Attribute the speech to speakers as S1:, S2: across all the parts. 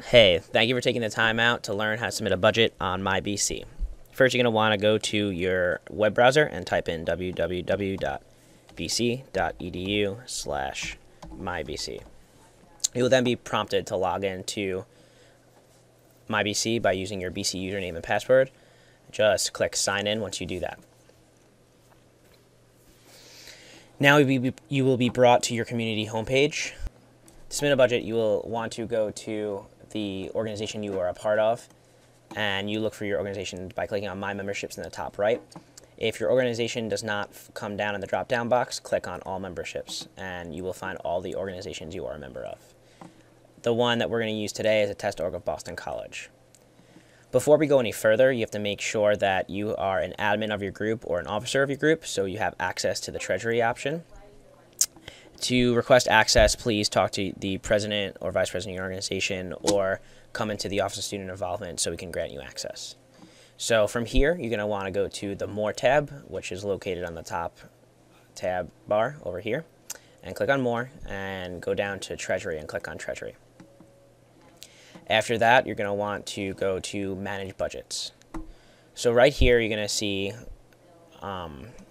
S1: Hey, thank you for taking the time out to learn how to submit a budget on MyBC. First, you're going to want to go to your web browser and type in www.bc.edu/mybc. You will then be prompted to log into MyBC by using your BC username and password. Just click sign in once you do that. Now you will be brought to your community homepage. To submit a budget, you will want to go to the organization you are a part of, and you look for your organization by clicking on My Memberships in the top right. If your organization does not come down in the drop-down box, click on All Memberships, and you will find all the organizations you are a member of. The one that we're going to use today is a test org of Boston College. Before we go any further, you have to make sure that you are an admin of your group or an officer of your group, so you have access to the Treasury option. To request access, please talk to the president or vice president of your organization or come into the Office of Student Involvement so we can grant you access. So from here, you're going to want to go to the More tab, which is located on the top tab bar over here, and click on More, and go down to Treasury and click on Treasury. After that, you're going to want to go to Manage Budgets. So right here, you're going to see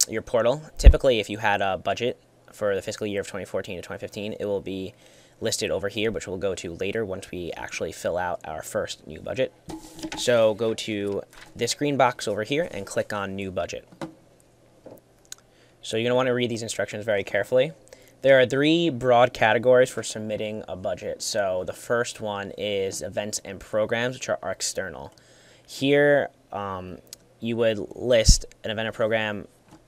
S1: your portal. Typically, if you had a budget for the fiscal year of 2014 to 2015, it will be listed over here, which we'll go to later once we actually fill out our first new budget. So go to this green box over here and click on New Budget. So you're going to want to read these instructions very carefully. There are 3 broad categories for submitting a budget. So the first one is events and programs, which are external. Here, you would list an event or program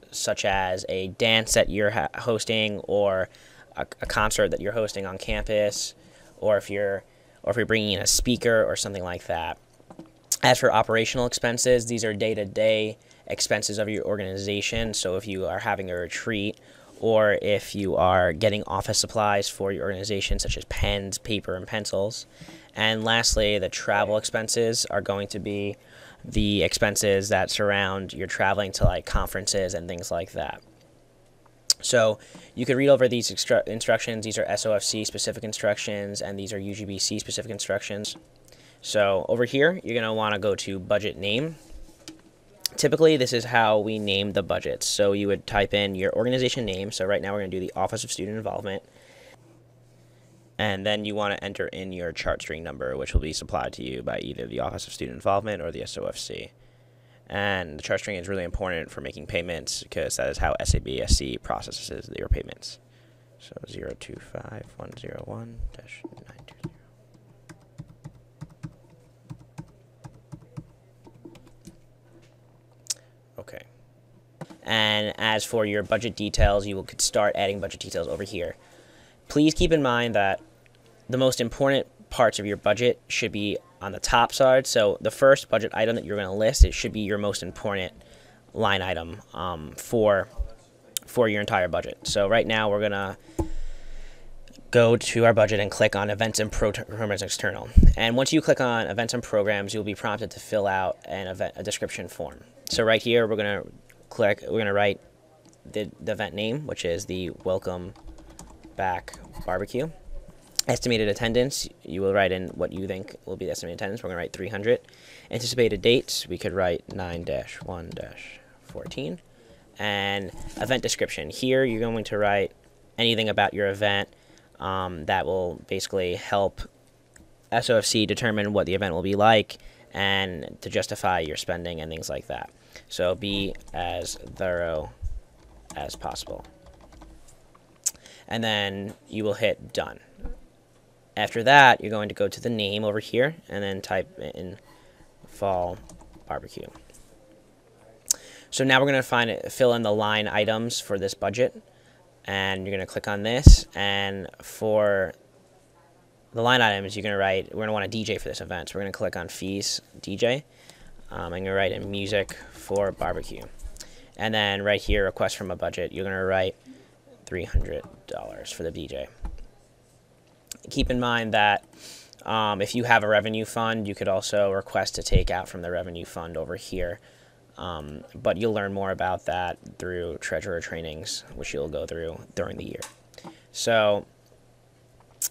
S1: such as a dance that you're hosting, or a concert that you're hosting on campus, or if you're bringing in a speaker or something like that. As for operational expenses, these are day-to-day expenses of your organization. So if you are having a retreat, or if you are getting office supplies for your organization, such as pens, paper, and pencils. And lastly, the travel expenses are going to be the expenses that surround your traveling to like conferences and things like that. So you could read over these instructions. These are SOFC specific instructions, and these are UGBC specific instructions. So over here, you're going to want to go to budget name. Typically, this is how we name the budgets. So you would type in your organization name. So right now we're going to do the Office of Student Involvement. And then you want to enter in your chart string number, which will be supplied to you by either the Office of Student Involvement or the SOFC. And the chart string is really important for making payments because that is how SABSC processes your payments. So 025101-920. Okay. And as for your budget details, you could start adding budget details over here. Please keep in mind that the most important parts of your budget should be on the top side. So the first budget item that you're going to list, it should be your most important line item for your entire budget. So right now we're going to go to our budget and click on Events and Programs External. And once you click on Events and Programs, you'll be prompted to fill out a description form. So right here we're going to write the event name, which is the Welcome Back Barbecue. Estimated attendance, you will write in what you think will be the estimated attendance. We're going to write 300. Anticipated dates, we could write 9-1-14. And event description. Here you're going to write anything about your event that will basically help SOFC determine what the event will be like and to justify your spending and things like that. So be as thorough as possible. And then you will hit done. After that, you're going to go to the name over here and then type in Fall Barbecue. So now we're going to fill in the line items for this budget, and you're going to click on this, and for the line items, we're going to want a DJ for this event. So we're going to click on Fees DJ. I'm going to write in Music for Barbecue. And then right here, Request from a Budget, you're going to write $300 for the DJ. Keep in mind that if you have a revenue fund, you could also request to take out from the revenue fund over here. But you'll learn more about that through treasurer trainings, which you'll go through during the year. So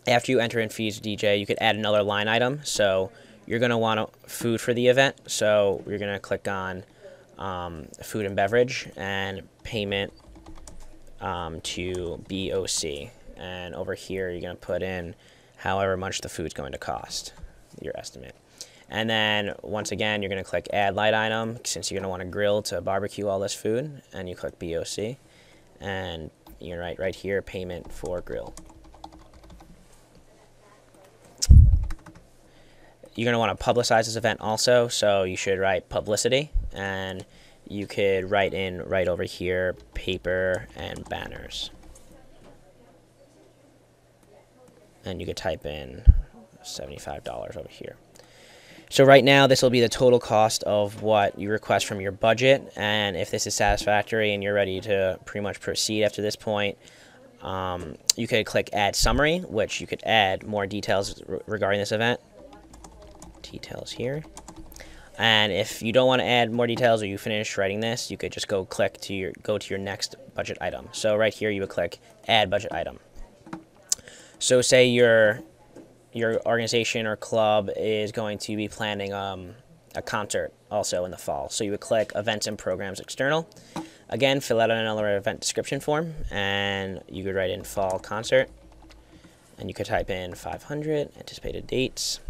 S1: After you enter in fees DJ, you could add another line item. So you're going to want food for the event. So you're going to click on food and beverage and payment to BOC. And over here, you're going to put in however much the food's going to cost, your estimate. And then once again, you're going to click add line item since you're going to want to grill to barbecue all this food. And you click BOC. And you're going to write right here, payment for grill. You're going to want to publicize this event also, so you should write publicity, and you could write in right over here, paper and banners. And you could type in $75 over here. So right now, this will be the total cost of what you request from your budget, and if this is satisfactory and you're ready to pretty much proceed after this point, you could click Add Summary, which you could add more details regarding this event. Details here. And if you don't want to add more details or you finish writing this, you could just go to your next budget item. So right here, you would click Add Budget Item. So say your organization or club is going to be planning a concert also in the fall. So you would click Events and Programs External. Again, fill out another event description form, and you could write in fall concert, and you could type in 500 anticipated dates,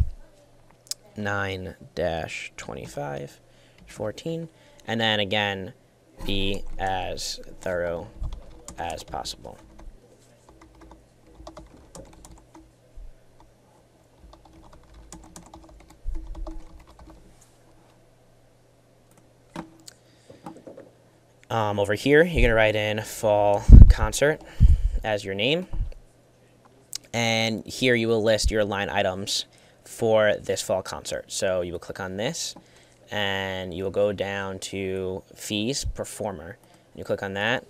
S1: 9-25-14, and then again, be as thorough as possible. Over here, you're going to write in fall concert as your name, and here you will list your line items for this fall concert. So you will click on this, and you will go down to fees, performer. You click on that,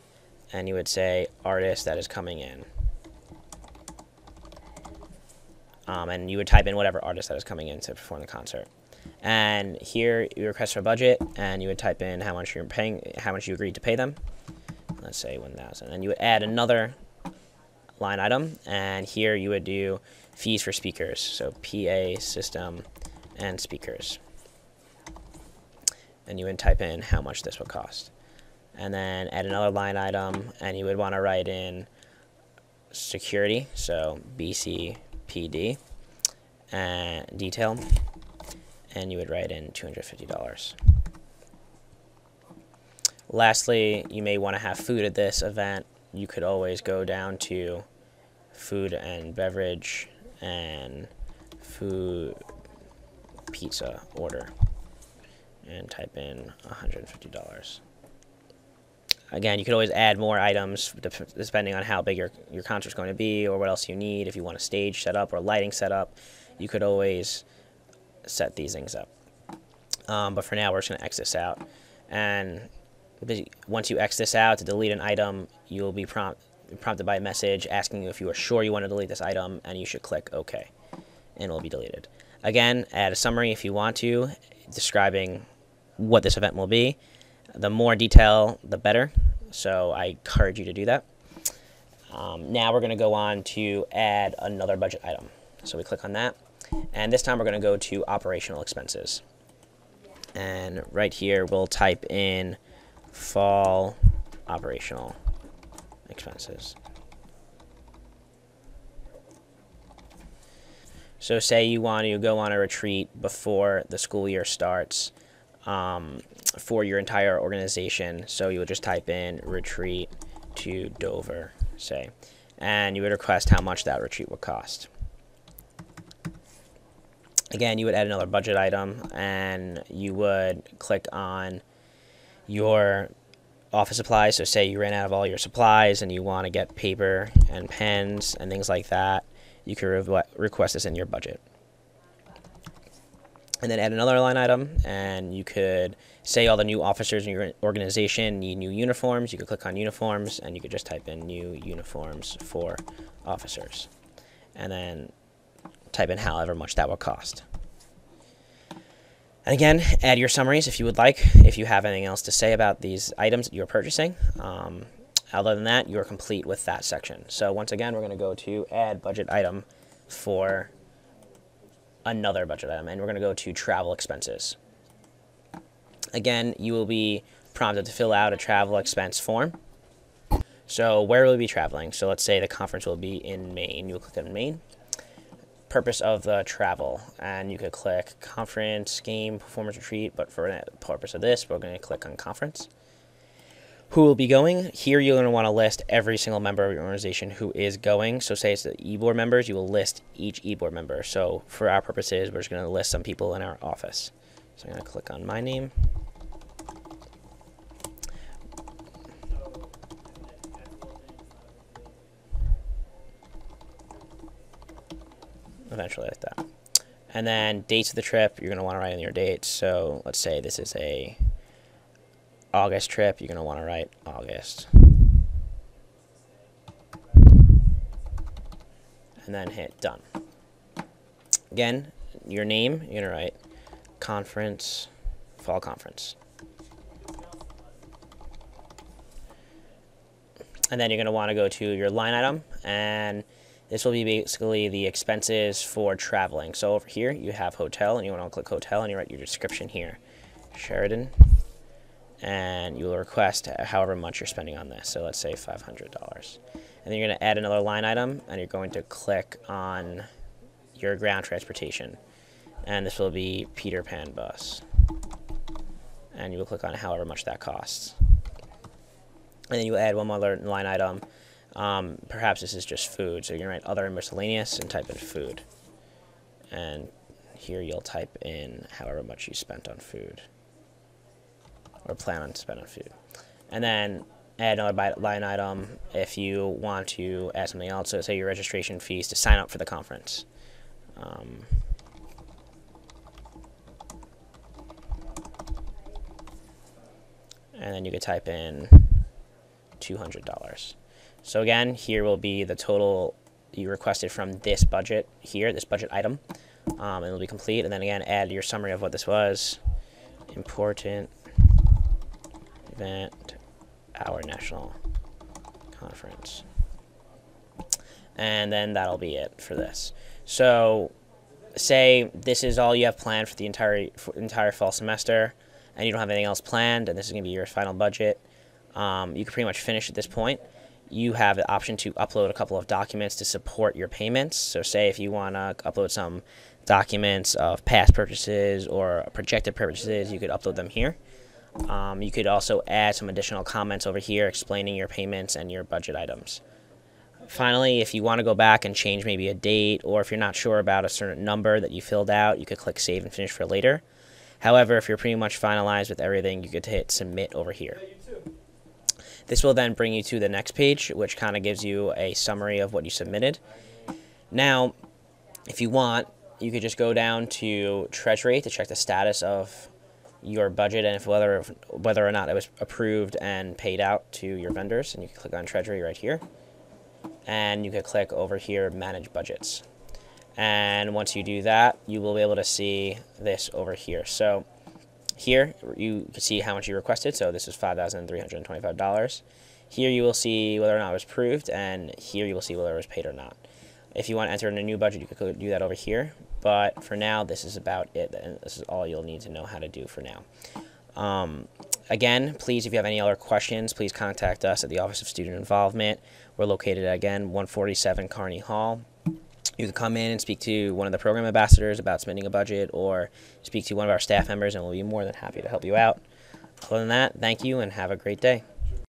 S1: and you would say artist that is coming in. And you would type in whatever artist that is coming in to perform the concert. And here you request for budget, and you would type in how much you're paying, how much you agreed to pay them. Let's say 1,000. And you would add another line item, and here you would do fees for speakers, so PA, system, and speakers. And you would type in how much this would cost. And then add another line item, and you would want to write in security, so BCPD, and detail, and you would write in $250. Lastly, you may want to have food at this event. You could always go down to food and beverage and food pizza order and type in $150. Again, you could always add more items depending on how big your concert's going to be or what else you need. If you want a stage set up or lighting set up, you could always set these things up. But for now, we're just going to X this out. And once you X this out, to delete an item, you'll be prompted by a message asking you if you are sure you want to delete this item, and you should click OK, and it will be deleted. Again, add a summary if you want to, describing what this event will be. The more detail, the better, so I encourage you to do that. Now we're going to go on to add another budget item. So we click on that, and this time we're going to go to operational expenses. And right here, we'll type in fall operational expenses. So say you want to go on a retreat before the school year starts for your entire organization. So you would just type in retreat to Dover, say, and you would request how much that retreat would cost. Again, you would add another budget item, and you would click on your office supplies. So say you ran out of all your supplies and you want to get paper and pens and things like that, you can request this in your budget. And then add another line item, and you could say all the new officers in your organization need new uniforms. You could click on uniforms, and you could just type in new uniforms for officers. And then type in however much that will cost. And again, add your summaries if you would like, if you have anything else to say about these items that you're purchasing. Other than that, you're complete with that section. So once again, we're going to go to Add Budget Item for another budget item, and we're going to go to travel expenses. Again, you will be prompted to fill out a travel expense form. So where will you be traveling? So let's say the conference will be in Maine. You'll click on Maine. Purpose of the travel, and you could click conference, game, performance retreat, but for the purpose of this, we're going to click on conference. Who will be going? Here you're going to want to list every single member of your organization who is going. So say it's the e-board members, you will list each e-board member. So for our purposes, we're just going to list some people in our office. So I'm going to click on my name. Eventually like that. And then dates of the trip, you're going to want to write in your dates. So let's say this is a August trip, you're going to want to write August. And then hit done. Again, your name, you're going to write conference, fall conference. And then you're going to want to go to your line item, and this will be basically the expenses for traveling. So over here, you have hotel, and you want to click hotel, and you write your description here, Sheridan, and you will request however much you're spending on this. So let's say $500. And then you're going to add another line item, and you're going to click on your ground transportation. And this will be Peter Pan bus. And you will click on however much that costs. And then you will add one more line item. Perhaps this is just food, so you're going to write other and miscellaneous and type in food. And here you'll type in however much you spent on food, or plan on spending on food. And then add another line item if you want to add something else. So say your registration fees to sign up for the conference. And then you could type in $200. So again, here will be the total you requested from this budget here, this budget item. It'll be complete. And then again, add your summary of what this was. Important event, our national conference. And then that'll be it for this. So say this is all you have planned for the entire fall semester, and you don't have anything else planned, and this is going to be your final budget. You can pretty much finish at this point. You have the option to upload a couple of documents to support your payments. So say if you want to upload some documents of past purchases or projected purchases, you could upload them here. You could also add some additional comments over here explaining your payments and your budget items. Finally, if you want to go back and change maybe a date, or if you're not sure about a certain number that you filled out, you could click Save and Finish for later. However, if you're pretty much finalized with everything, you could hit Submit over here. This will then bring you to the next page, which kind of gives you a summary of what you submitted. Now, if you want, you could just go down to Treasury to check the status of your budget and if whether or not it was approved and paid out to your vendors. And you can click on Treasury right here. And you can click over here, Manage Budgets. And once you do that, you will be able to see this over here. So here you can see how much you requested. So this is $5,325. Here you will see whether or not it was approved, and here you will see whether it was paid or not. If you want to enter in a new budget, you could do that over here. But for now, this is about it, and this is all you'll need to know how to do for now. Again, please, if you have any other questions, please contact us at the Office of Student Involvement. We're located at, again, 147 Carney Hall. You can come in and speak to one of the program ambassadors about submitting a budget, or speak to one of our staff members, and we'll be more than happy to help you out. Other than that, thank you and have a great day.